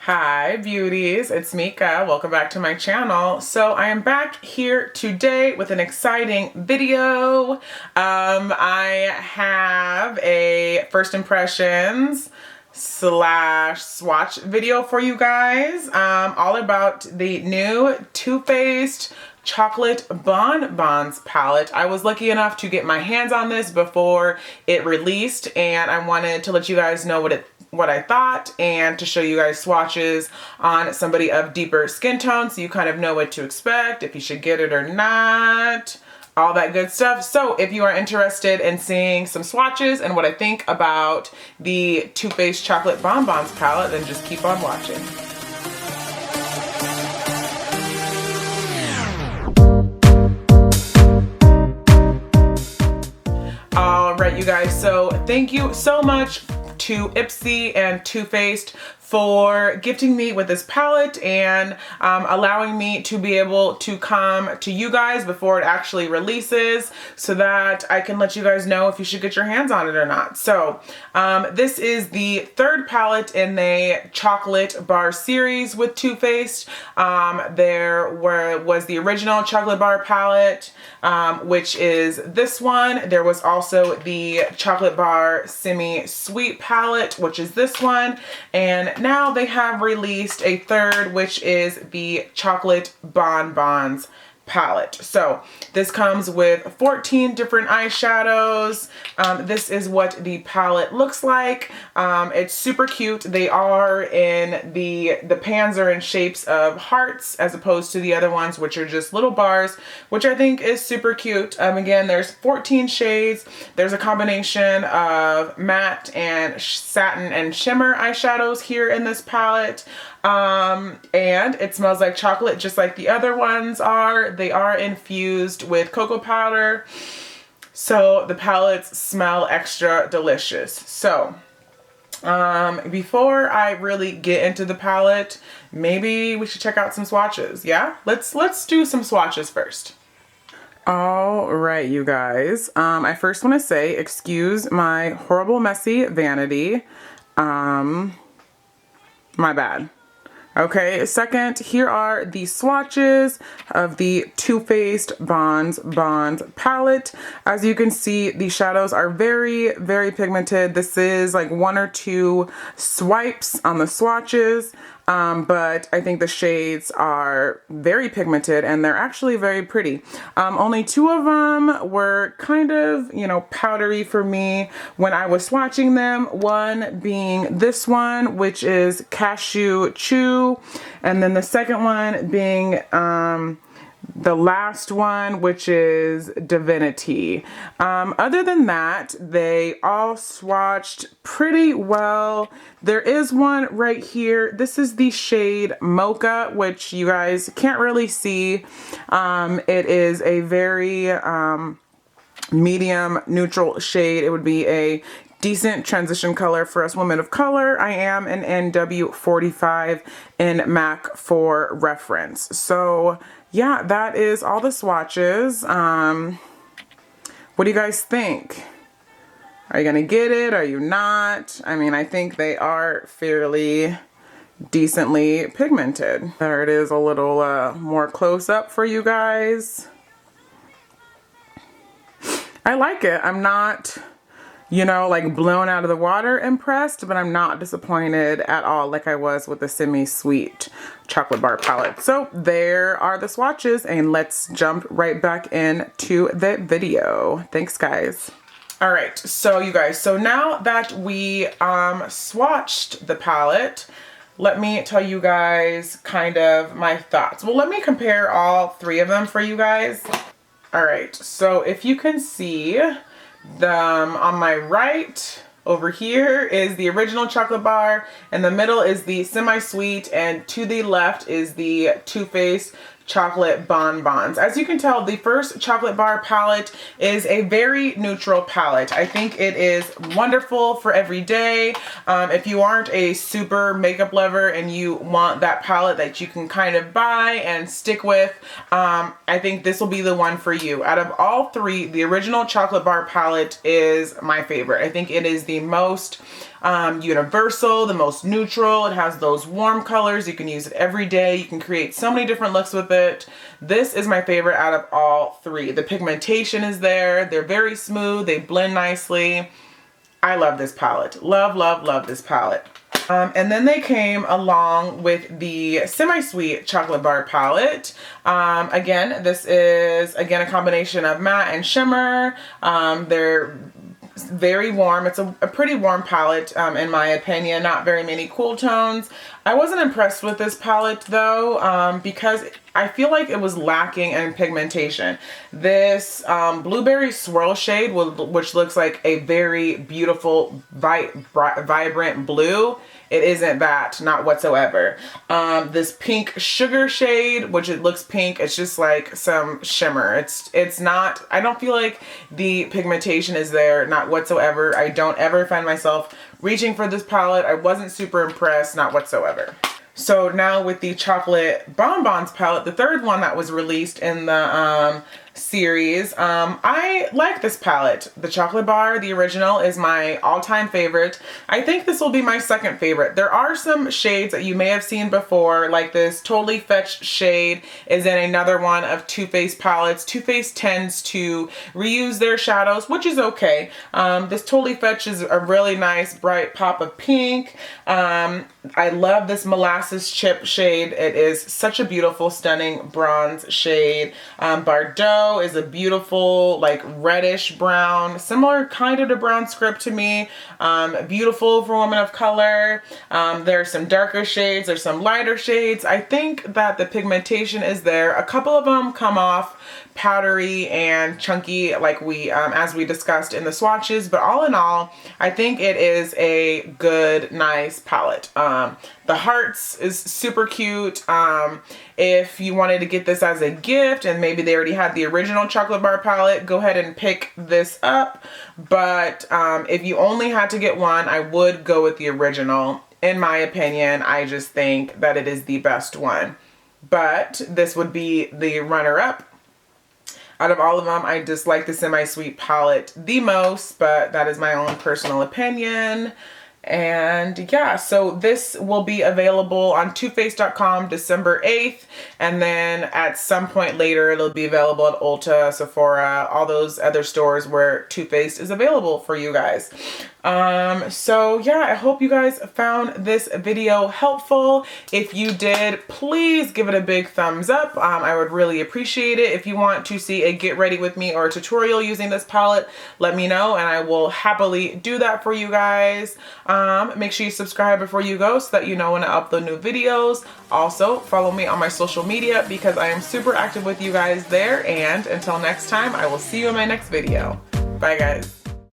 Hi beauties, it's Meka. Welcome back to my channel. So I am back here today with an exciting video. I have a first impressions slash swatch video for you guys, all about the new Too Faced Chocolate Bonbons palette. I was lucky enough to get my hands on this before it released, and I wanted to let you guys know what I thought and to show you guys swatches on somebody of deeper skin tone so you kind of know what to expect, if you should get it or not, all that good stuff. So if you are interested in seeing some swatches and what I think about the Too Faced Chocolate Bonbons palette, then just keep on watching. All right, you guys, so thank you so much to Ipsy and Too Faced for gifting me with this palette and allowing me to be able to come to you guys before it actually releases so that I can let you guys know if you should get your hands on it or not. So this is the third palette in the chocolate bar series with Too Faced. There was the original chocolate bar palette, which is this one. There was also the chocolate bar semi-sweet palette, which is this one. And now they have released a third, which is the chocolate bonbons palette. So this comes with 14 different eyeshadows. This is what the palette looks like. It's super cute. They are in the pans are in shapes of hearts as opposed to the other ones, which are just little bars, which I think is super cute. Again, there's 14 shades. There's a combination of matte and satin and shimmer eyeshadows here in this palette. And it smells like chocolate just like the other ones are. They are infused with cocoa powder, so the palettes smell extra delicious. So before I really get into the palette, maybe we should check out some swatches. Yeah, let's do some swatches first. All right, you guys, I first want to say excuse my horrible messy vanity. My bad. Okay, second, here are the swatches of the Too Faced Bonds palette. As you can see, the shadows are very, very pigmented. This is like one or two swipes on the swatches, but I think the shades are very pigmented and they're actually very pretty. Only two of them were kind of, you know, powdery for me when I was swatching them. One being this one, which is Cashew Chew, and then the second one being the last one, which is Divinity. Other than that, they all swatched pretty well. There is one right here. This is the shade Mocha, which you guys can't really see. It is a very medium neutral shade. It would be a decent transition color for us women of color. I am an NW45 in MAC for reference. So yeah, that is all the swatches. What do you guys think? Are you gonna get it? Are you not? I mean, I think they are fairly decently pigmented. There it is, a little more close up for you guys. I like it. I'm not, you know, like blown out of the water impressed, but I'm not disappointed at all like I was with the semi-sweet chocolate bar palette. So there are the swatches, and let's jump right back into the video. Thanks, guys. All right, so you guys, so now that we swatched the palette, let me tell you guys kind of my thoughts. Well, let me compare all three of them for you guys. All right, so if you can see, on my right over here is the original chocolate bar, and the middle is the semi-sweet, and to the left is the Too Faced chocolate bonbons. As you can tell, the first chocolate bar palette is a very neutral palette. I think it is wonderful for every day. If you aren't a super makeup lover and you want that palette that you can kind of buy and stick with, I think this will be the one for you. Out of all three, the original chocolate bar palette is my favorite. I think it is the most universal, the most neutral. It has those warm colors. You can use it every day. You can create so many different looks with it. This is my favorite out of all three. The pigmentation is there. They're very smooth. They blend nicely. I love this palette. Love, love, love this palette. And then they came along with the Semi-Sweet Chocolate Bar palette. Again, this is, again, a combination of matte and shimmer. They're very warm. It's a pretty warm palette, in my opinion. Not very many cool tones. I wasn't impressed with this palette though, because I feel like it was lacking in pigmentation. This blueberry swirl shade, which looks like a very beautiful, vibrant blue, it isn't that, not whatsoever. This pink sugar shade, which it looks pink, it's just like some shimmer. It's not, I don't feel like the pigmentation is there, not whatsoever. I don't ever find myself reaching for this palette. I wasn't super impressed, not whatsoever. So now with the Chocolate Bonbons palette, the third one that was released in the series, I like this palette. The Chocolate Bar, the original, is my all-time favorite. I think this will be my second favorite. There are some shades that you may have seen before, like this Totally Fetched shade is in another one of Too Faced palettes. Too Faced tends to reuse their shadows, which is okay. This Totally Fetched is a really nice bright pop of pink. I love this Molasses Chip shade. It is such a beautiful, stunning bronze shade. Bardot is a beautiful, like reddish brown, similar kind of to Brown Script to me. Beautiful for women of color. There's some darker shades, there's some lighter shades. I think that the pigmentation is there. A couple of them come off powdery and chunky, like we as we discussed in the swatches, but all in all, I think it is a good, nice palette. The hearts is super cute. If you wanted to get this as a gift and maybe they already had the original Chocolate Bar palette, go ahead and pick this up. But if you only had to get one, I would go with the original. In my opinion, I just think that it is the best one. But this would be the runner-up. Out of all of them, I dislike the Semi-Sweet palette the most, but that is my own personal opinion. And yeah, so this will be available on TooFaced.com December 8th. And then at some point later, it'll be available at Ulta, Sephora, all those other stores where Too Faced is available for you guys. So yeah, I hope you guys found this video helpful. If you did, please give it a big thumbs up. I would really appreciate it. If you want to see a get ready with me or a tutorial using this palette, let me know and I will happily do that for you guys. Make sure you subscribe before you go so that you know when I upload new videos. Also, follow me on my social media because I am super active with you guys there. And until next time, I will see you in my next video. Bye guys.